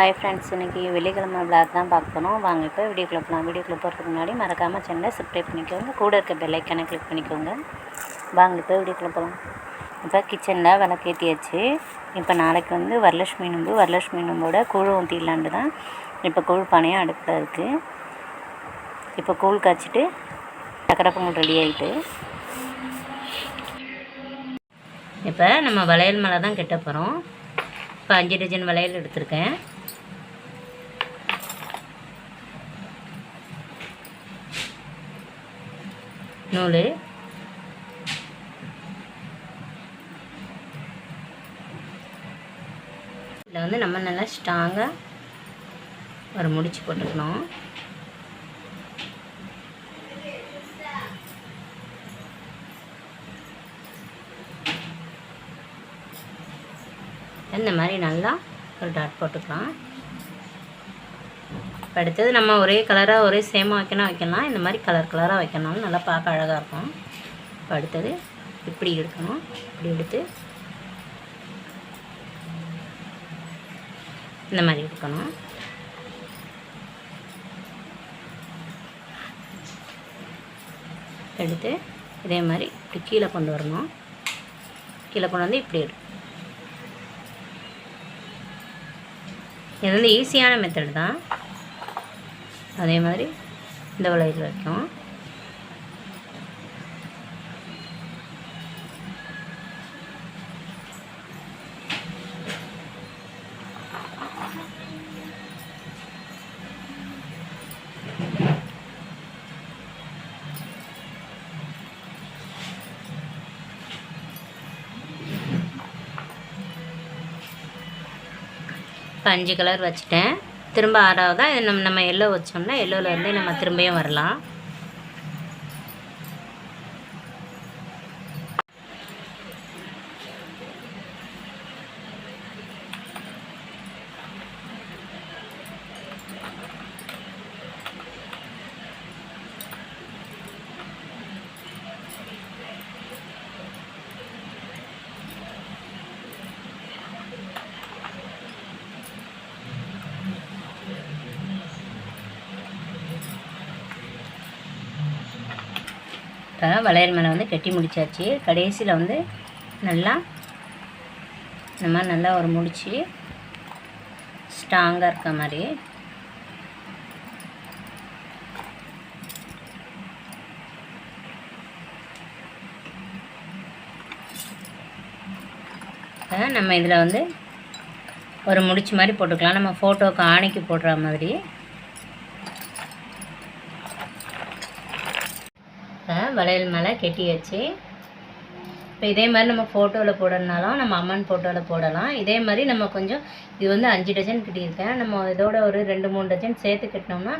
Hi friends, இன்றைக்கி வெள்ளிக்கிழமை vlog தான் பார்க்கணும். வாங்க இப்போ வீடியோக்குள்ளே போகலாம். வீடியோக்குள்ளே போகிறதுக்கு முன்னாடி மறக்காமல் சேனலை சப்ஸ்கிரைப் பண்ணிக்கோங்க, கூட இருக்க பெல் ஐக்கானை கிளிக் பண்ணிக்கோங்க. வாங்க இப்போ வீடியோக்குள்ளே போகலாம். இப்போ கிச்சனில் விளக்கேற்றியாச்சு. இப்போ நாளைக்கு வந்து வரலட்சுமி நோம்போட கூழ் ஊற்றிடலான்ட்டு தான் இப்போ கூழ் பானையும் அடுப்பில் இருக்குது. இப்போ கூழ் காய்ச்சிட்டு சக்கரை பொங்கல் ரெடி ஆகிட்டு இப்போ நம்ம வளையல் மேலே தான் கட்ட போகிறோம். இப்போ 5 டஜன் வளையல் எடுத்திருக்கேன். நூல், இதில் வந்து நம்ம நல்லா ஸ்ட்ராங்காக ஒரு முடிச்சு போட்டுக்கணும். இந்த மாதிரி நல்லா ஒரு டாட் போட்டுக்கலாம். இப்போ அடுத்தது நம்ம ஒரே கலராக ஒரே சேமாக வைக்கலாம். இந்த மாதிரி கலராக வைக்கணும், நல்லா பார்க்க அழகாக இருக்கும். இப்போ அடுத்தது இப்படி எடுக்கணும். இப்படி எடுத்து இந்த மாதிரி எடுக்கணும். எடுத்து இதே மாதிரி இப்படி கீழே கொண்டு வரணும். கீழே கொண்டு வந்து இப்படி எடுக்கணும். இது வந்து ஈஸியான மெத்தட் தான். அதே மாதிரி இந்த வளையல் வைக்கும். இப்போ 5 கலர் வச்சுட்டேன். திரும்ப 6வதாக இது நம்ம எல்லோ வச்சோம்னா எல்லோவிலேருந்தே நம்ம திரும்பியும் வரலாம். இப்போ வளையல் மேலே வந்து கட்டி முடிச்சாச்சு. கடைசியில் வந்து நல்லா இந்த மாதிரி நல்லா ஒரு முடிச்சு ஸ்ட்ராங்காக இருக்க மாதிரி நம்ம இதில் வந்து ஒரு முடிச்சு மாதிரி போட்டுக்கலாம். நம்ம ஃபோட்டோவுக்கு ஆணைக்கு போடுற மாதிரி. வளையல் மேலே கெட்டியாச்சு. இப்போ இதே மாதிரி நம்ம ஃபோட்டோவில் போடணுனாலும் நம்ம அம்மன் ஃபோட்டோவில் போடலாம். இதே மாதிரி நம்ம கொஞ்சம் இது வந்து 5 டஜன் கட்டியிருக்கேன். நம்ம இதோட ஒரு 2-3 டஜன் சேர்த்து கட்டினோம்னா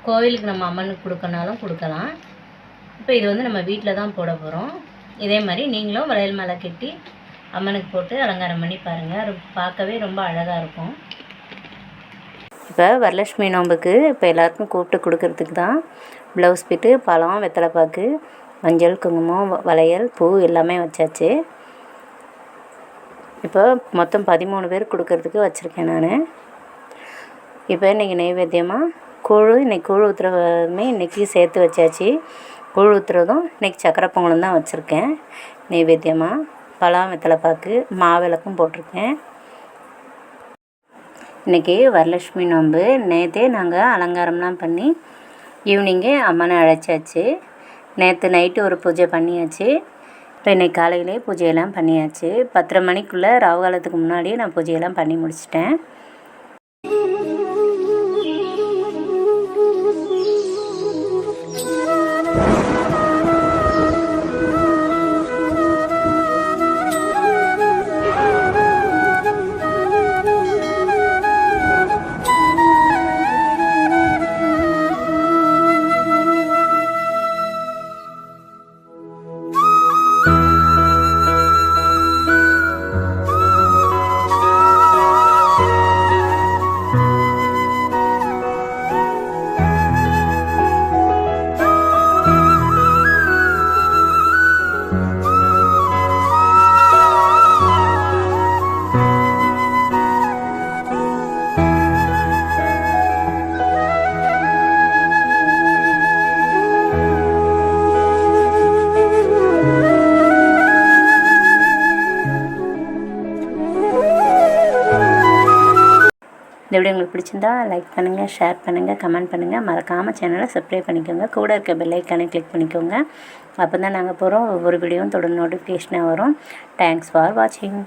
கோவிலுக்கு நம்ம அம்மனுக்கு கொடுக்கனாலும் கொடுக்கலாம். இப்போ இது வந்து நம்ம வீட்டில் தான் போட போகிறோம். இதே மாதிரி நீங்களும் வளையல் மேலே கட்டி அம்மனுக்கு போட்டு அலங்காரம் பண்ணி பாருங்கள். பார்க்கவே ரொம்ப அழகாக இருக்கும். இப்போ வரலட்சுமி நோம்புக்கு இப்போ எல்லாருக்கும் கூப்பிட்டு கொடுக்கறதுக்கு தான் ப்ளவுஸ் பிட்டு, பழம், வெத்தலைப்பாக்கு, மஞ்சள், குங்குமம், வளையல், பூ எல்லாமே வச்சாச்சு. இப்போ மொத்தம் 13 பேர் கொடுக்கறதுக்கு வச்சுருக்கேன் நான். இப்போ இன்றைக்கி நைவேத்தியமாக இன்றைக்கி கூழ் ஊற்றுறதுமே இன்றைக்கி சேர்த்து வச்சாச்சு. கூழ் ஊற்றுறதும் இன்றைக்கி சக்கரை பொங்கலும் தான் வச்சுருக்கேன். நைவேத்தியமாக பழம், வெத்தலைப்பாக்கு, மாவிளக்கும் போட்டிருக்கேன். இன்றைக்கி வரலட்சுமி நோம்பு. நேற்றே நாங்கள் அலங்காரம்லாம் பண்ணி ஈவினிங்கே அம்மனை அழைச்சாச்சு. நேற்று நைட்டு ஒரு பூஜை பண்ணியாச்சு. இப்போ இன்றைக்கி காலையிலே பூஜையெல்லாம் பண்ணியாச்சு. 10:30 மணிக்குள்ளே ராவுகாலத்துக்கு முன்னாடியே நான் பூஜையெல்லாம் பண்ணி முடிச்சிட்டேன். இந்த வீடியோ உங்களுக்கு பிடிச்சிருந்தா லைக் பண்ணுங்கள், ஷேர் பண்ணுங்கள், கமெண்ட் பண்ணுங்கள். மறக்காமல் சேனலை சப்ஸ்கிரைப் பண்ணிக்கோங்க. கூட இருக்க பெல் ஐக்கானை கிளிக் பண்ணிக்கோங்க. அப்போ தான் நாங்கள் போகிறோம் ஒவ்வொரு வீடியோவும் தொடர்ந்து நோட்டிஃபிகேஷனாக வரும். தேங்க்ஸ் ஃபார் வாட்சிங்.